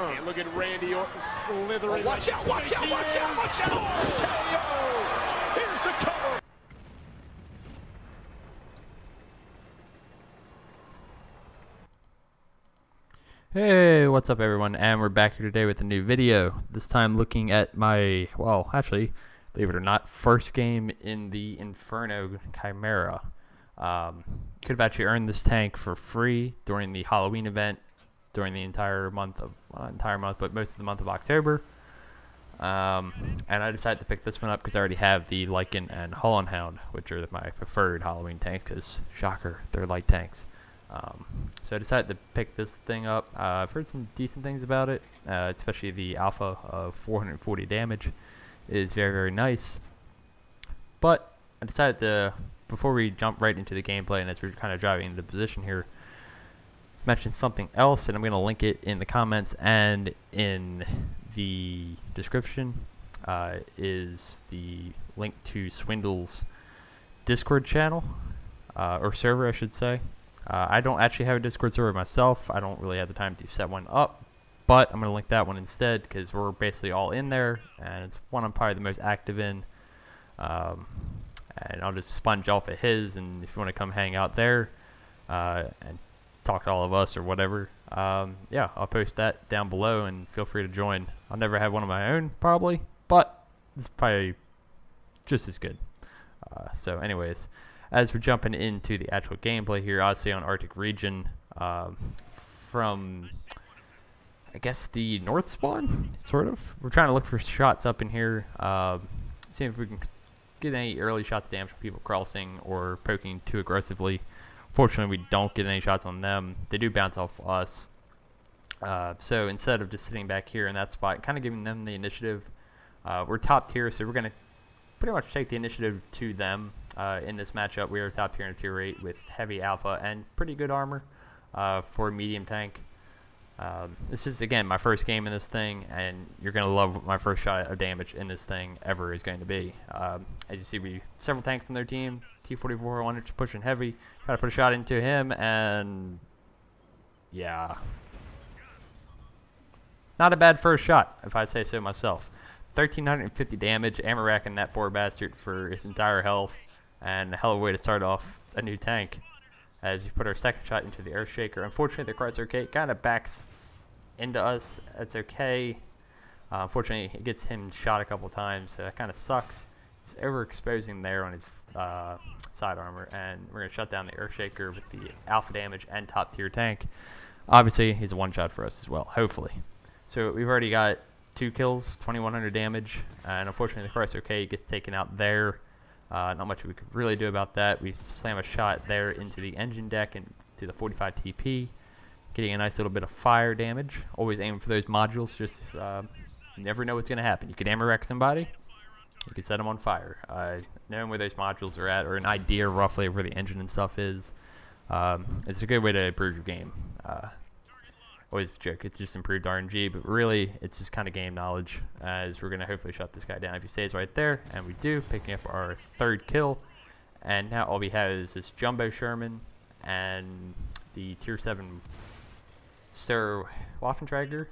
And look at Randy Orton slithering. Watch out, watch out, watch out, watch out! KO! Here's the cover. Hey, what's up everyone, and we're back here today with a new video. This time looking at my, well, actually, believe it or not, first game in the Inferno Chimera. Could have actually earned this tank for free during the Halloween event, during the entire month of, but most of the month of October. And I decided to pick this one up because I already have the Lycan and Hull Hound, which are my preferred Halloween tanks, because, shocker, they're light tanks. So I decided to pick this thing up. I've heard some decent things about it, especially the alpha of 440 damage is very, very nice. But I decided to, before we jump right into the gameplay and as we're kind of driving into position here, mention something else, and I'm going to link it in the comments and in the description, is the link to Swindle's Discord channel, or server I should say. I don't actually have a Discord server myself. I don't really have the time to set one up, but I'm going to link that one instead because we're basically all in there, and it's one I'm probably the most active in. And I'll just sponge off of his, and if you want to come hang out there and talk to all of us or whatever, yeah, I'll post that down below, and feel free to join. I'll never have one of my own, probably, but it's probably just as good. So anyways, as we're jumping into the actual gameplay here, obviously on Arctic region, from, I guess, the north spawn, sort of. We're trying to look for shots up in here, seeing if we can get any early shots of damage from people crossing or poking too aggressively. Fortunately, we don't get any shots on them. They do bounce off us. So instead of just sitting back here in that spot, kind of giving them the initiative, we're top tier, so we're going to pretty much take the initiative to them. In this matchup, we are top tier in tier 8 with heavy alpha and pretty good armor for a medium tank. This is, again, my first game in this thing, and you're going to love what my first shot of damage in this thing ever is going to be. As you see, we several tanks on their team. T-44 wanted to push in heavy, try to put a shot into him, and yeah. Not a bad first shot, if I say so myself. 1,350 damage, ammo racking that poor bastard for his entire health, and a hell of a way to start off a new tank. As you put our second shot into the Earth Shaker. Unfortunately, the Chrysler K kind of backs into us. That's okay. Unfortunately, it gets him shot a couple times, so that kind of sucks. He's overexposing there on his side armor, and we're going to shut down the Earth Shaker with the alpha damage and top tier tank. Obviously, he's a one-shot for us as well, hopefully. So we've already got 2 kills, 2,100 damage, and unfortunately the Chrysler K gets taken out there. Not much we could really do about that. We slam a shot there into the engine deck and to the 45 TP, getting a nice little bit of fire damage. Always aim for those modules, just you never know what's going to happen. You could ammo wreck somebody, you could set them on fire. Knowing where those modules are at, or an idea roughly of where the engine and stuff is, it's a good way to improve your game. Always joke, it's just improved RNG, but really, it's just kind of game knowledge, as we're going to hopefully shut this guy down if he stays right there, and we do, picking up our 3rd kill, and now all we have is this Jumbo Sherman, and the Tier 7 Sir Waffentrager,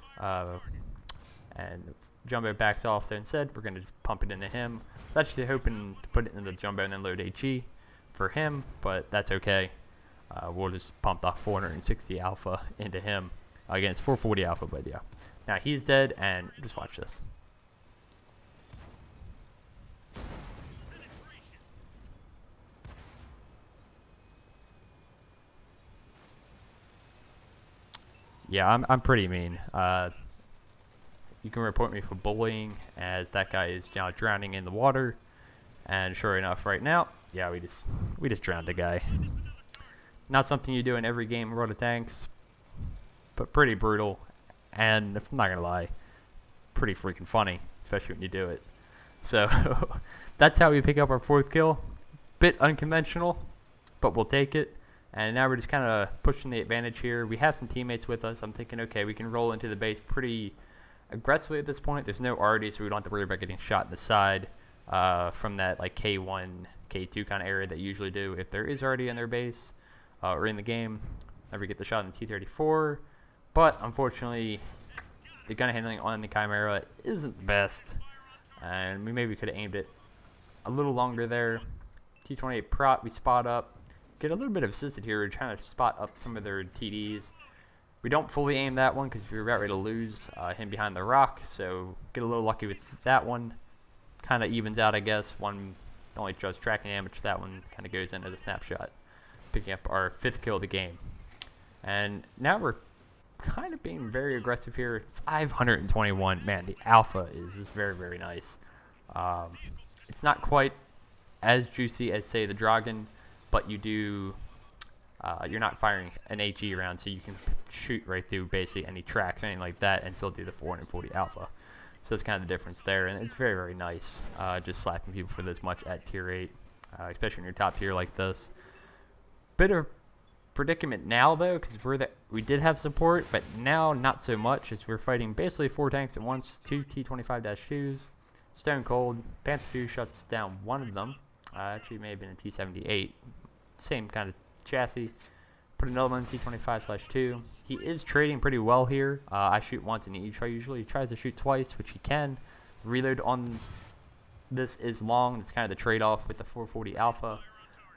and Jumbo backs off, so instead, we're going to just pump it into him. I was actually hoping to put it into the Jumbo and then load HE for him, but that's okay. We'll just pump the 460 alpha into him. Again, it's 440 alpha, but yeah. Now he's dead, and just watch this. Yeah, I'm pretty mean. You can report me for bullying, as that guy is now drowning in the water. And sure enough, right now, yeah, we just drowned a guy. Not something you do in every game of World of Tanks, but pretty brutal, and if I'm not gonna lie, pretty freaking funny, especially when you do it. So that's how we pick up our 4th kill. Bit unconventional, but we'll take it. And now we're just kind of pushing the advantage here. We have some teammates with us. I'm thinking, okay, we can roll into the base pretty aggressively at this point. There's no arty, so we don't have to worry about getting shot in the side from that like K1, K2 kind of area that you usually do if there is arty in their base or in the game. Never get the shot in the T-34. But unfortunately, the gun handling on the Chimera isn't the best, and we maybe could have aimed it a little longer there. T28 prop, we spot up, get a little bit of assisted here. We're trying to spot up some of their TDs. We don't fully aim that one because we were about ready to lose him behind the rock, so get a little lucky with that one. Kind of evens out, I guess. One only does tracking damage. That one kind of goes in as a snapshot, picking up our 5th kill of the game. And now we're kind of being very aggressive here. 521. Man, the alpha is just very, very nice. It's not quite as juicy as, say, the Dragon, but you do... you're not firing an HE round, so you can shoot right through basically any tracks or anything like that and still do the 440 alpha. So that's kind of the difference there, and it's very, very nice just slapping people for this much at tier 8, especially in your top tier like this. Bit of predicament now, though, because we did have support, but now not so much, as we're fighting basically 4 tanks at once, 2 T25-2s, Stone Cold, Panther 2 shuts down one of them, actually may have been a T78, same kind of chassis. Put another one T25/2. He is trading pretty well here. I shoot once and he usually tries to shoot twice, which he can. Reload on this is long. It's kind of the trade-off with the 440 alpha.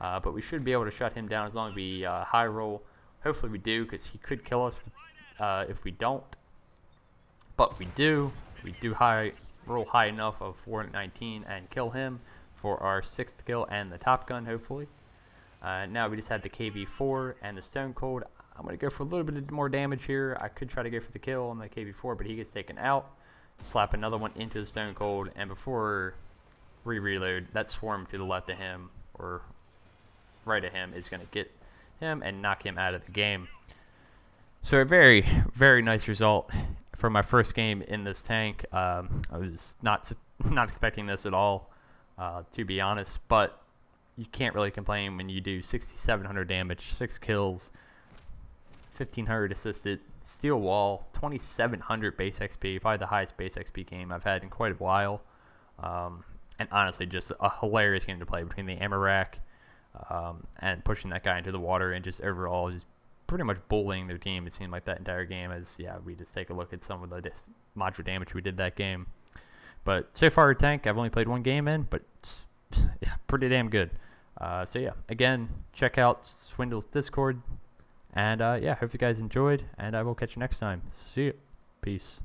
But we should be able to shut him down as long as we high roll. Hopefully we do, because he could kill us if we don't. But we do. We do roll high enough of 419 and kill him for our 6th kill and the Top Gun, hopefully. Now we just had the KV4 and the Stone Cold. I'm going to go for a little bit more damage here. I could try to go for the kill on the KV4, but he gets taken out. Slap another one into the Stone Cold, and before we reload, that swarm to the left of him, or right of him, is going to get him and knock him out of the game. So a very, very nice result for my first game in this tank. I was not expecting this at all, to be honest, but you can't really complain when you do 6,700 damage, 6 kills, 1,500 assisted, steel wall, 2,700 base XP, probably the highest base XP game I've had in quite a while. And honestly, just a hilarious game to play between the Amarak and pushing that guy into the water, and just overall just pretty much bullying their team, it seemed like, that entire game. As yeah, we just take a look at some of the module damage we did that game. But so far, tank, I've only played 1 game in, but it's pretty damn good. So yeah, again, check out Swindle's Discord, and yeah, hope you guys enjoyed, and I will catch you next time. See you. Peace.